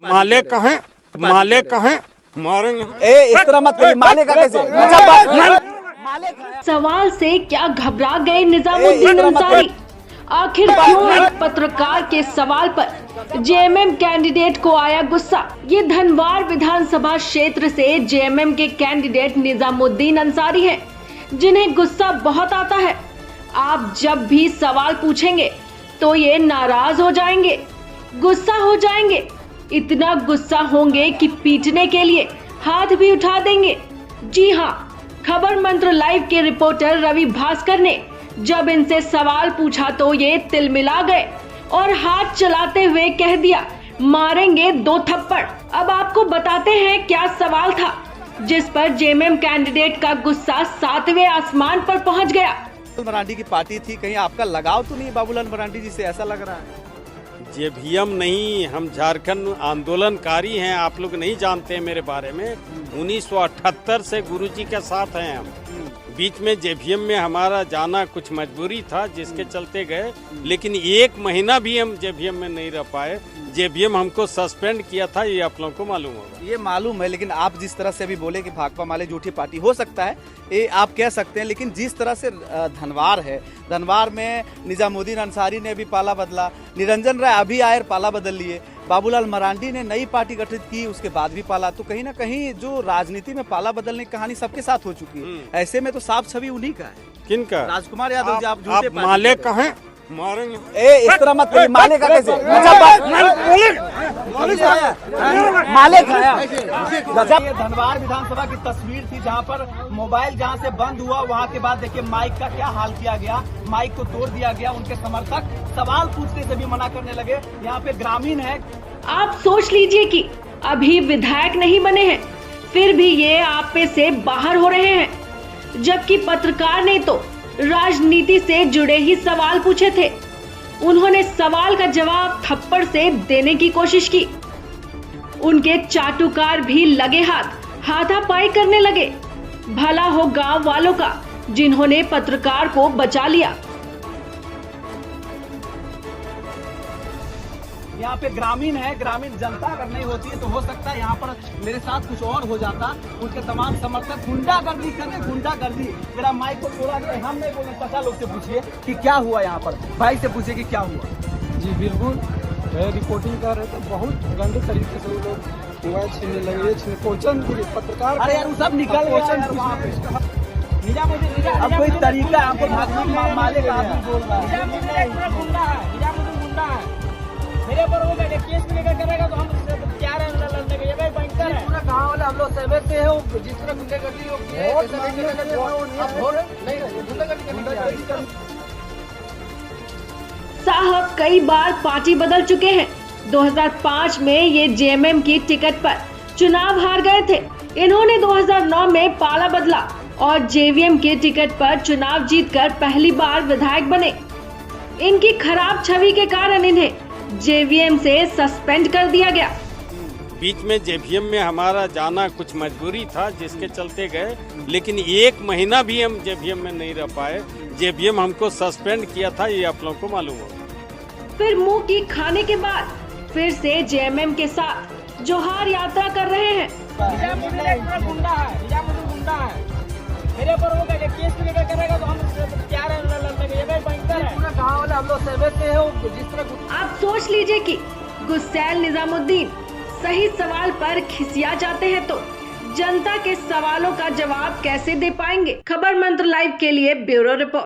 माले कहें मारेंगे। इस तरह मत करिए, माले का कैसे? सवाल से क्या घबरा गए निजामुद्दीन अंसारी? आखिर क्यों एक पत्रकार के सवाल पर जेएमएम कैंडिडेट को आया गुस्सा? ये धनवार विधानसभा क्षेत्र से जेएमएम के कैंडिडेट निजामुद्दीन अंसारी हैं, जिन्हें गुस्सा बहुत आता है। आप जब भी सवाल पूछेंगे तो ये नाराज हो जाएंगे, गुस्सा हो जाएंगे, इतना गुस्सा होंगे कि पीटने के लिए हाथ भी उठा देंगे। जी हाँ, खबर मंत्र लाइव के रिपोर्टर रवि भास्कर ने जब इनसे सवाल पूछा तो ये तिलमिला गए और हाथ चलाते हुए कह दिया, मारेंगे 2 थप्पड़। अब आपको बताते हैं क्या सवाल था जिस पर जेएमएम कैंडिडेट का गुस्सा 7वें आसमान पर पहुंच गया। मरांडी की पार्टी थी, कहीं आपका लगाव तो नहीं बाबूलाल मरांडी जी से, ऐसा लग रहा है? जेवीएम नहीं, हम झारखंड आंदोलनकारी हैं। आप लोग नहीं जानते हैं मेरे बारे में। 1978 से गुरुजी के साथ हैं हम। बीच में जेवीएम में हमारा जाना कुछ मजबूरी था, जिसके चलते गए, लेकिन 1 महीना भी हम जेवीएम में नहीं रह पाए। जेवीएम हमको सस्पेंड किया था, ये आप लोगों को मालूम होगा। ये मालूम है, लेकिन आप जिस तरह से अभी बोले कि भाकपा माले झूठी पार्टी हो सकता है, ये आप कह सकते हैं, लेकिन जिस तरह से धनवार है, धनवार में निजामुद्दीन अंसारी ने भी पाला बदला, निरंजन राय अभी आए पाला बदल लिए, बाबूलाल मरांडी ने नई पार्टी गठित की, उसके बाद भी पाला। तो कहीं ना कहीं जो राजनीति में पाला बदलने की कहानी सबके साथ हो चुकी है। ऐसे में तो साफ छवि उन्हीं का है। किनका? राजकुमार यादव जी। आप माले कहें मारेंगे। इस तरह मत करिए, माले का कैसे? माले खाया। ये धनवार विधानसभा की तस्वीर थी, जहां पर मोबाइल जहां से बंद हुआ, वहां के बाद देखिए माइक का क्या हाल किया गया, माइक को तोड़ दिया गया। उनके समर्थक सवाल पूछने से भी मना करने लगे। यहाँ पे ग्रामीण है। आप सोच लीजिए कि अभी विधायक नहीं बने हैं, फिर भी ये आप पे से बाहर हो रहे हैं, जबकि पत्रकार ने तो राजनीति से जुड़े ही सवाल पूछे थे। उन्होंने सवाल का जवाब थप्पड़ से देने की कोशिश की। उनके चाटुकार भी लगे हाथापाई करने लगे। भला हो गांव वालों का, जिन्होंने पत्रकार को बचा लिया। यहाँ पे ग्रामीण है, ग्रामीण जनता अगर नहीं होती है तो हो सकता है यहाँ पर मेरे साथ कुछ और हो जाता। उनके तमाम समर्थक गुंडागर्दी कर रहे, गुंडागर्दी। मेरा माइक को तोड़ा गया, हम नहीं बोले। चाचा लोग से पूछिए कि क्या हुआ यहाँ पर, भाई से पूछिए कि क्या हुआ। जी बिल्कुल, रिपोर्टिंग कर रहे थे, बहुत गंदे तरीके से वो लोग मोबाइल छीनने लगे, कोचन पत्रकार। अरे यार, वो सब निकल गया वहाँ पे। अब कोई तरीका आपको माले का बोल रहा है। मेरे पर वो केस भी लेकर करेगा तो हम तैयार हैं लड़ने के। ये भाई बैंकर है, पूरा गांव वाले हम लोग सहमत से हो। जिस तरह गुंडागर्दी होती है, साहब कई बार पार्टी बदल चुके हैं। 2005 में ये जेएमएम की टिकट पर चुनाव हार गए थे। इन्होंने 2009 में पाला बदला और जेवीएम की टिकट पर चुनाव जीतकर पहली बार विधायक बने। इनकी खराब छवि के कारण इन्हें जेवीएम से सस्पेंड कर दिया गया। बीच में जेवीएम में हमारा जाना कुछ मजबूरी था, जिसके चलते गए, लेकिन 1 महीना भी हम जेवीएम में नहीं रह पाए। जेवीएम हमको सस्पेंड किया था, ये आप लोगों को मालूम होगा। फिर मुंह की खाने के बाद फिर से जेएमएम के साथ जोहार यात्रा कर रहे हैं। गुंडा है, मेरे पर वो केस भी लेकर करेगा तो हम तैयार हैं लड़ने के। ये भाई बैंकर है, पूरा गांव वाले हम लोग सहमत से हो। जिस तरह आप सोच लीजिए कि गुस्सैल निजामुद्दीन सही सवाल पर खिसिया जाते हैं तो जनता के सवालों का जवाब कैसे दे पाएंगे। खबर मंत्र लाइव के लिए ब्यूरो रिपोर्ट।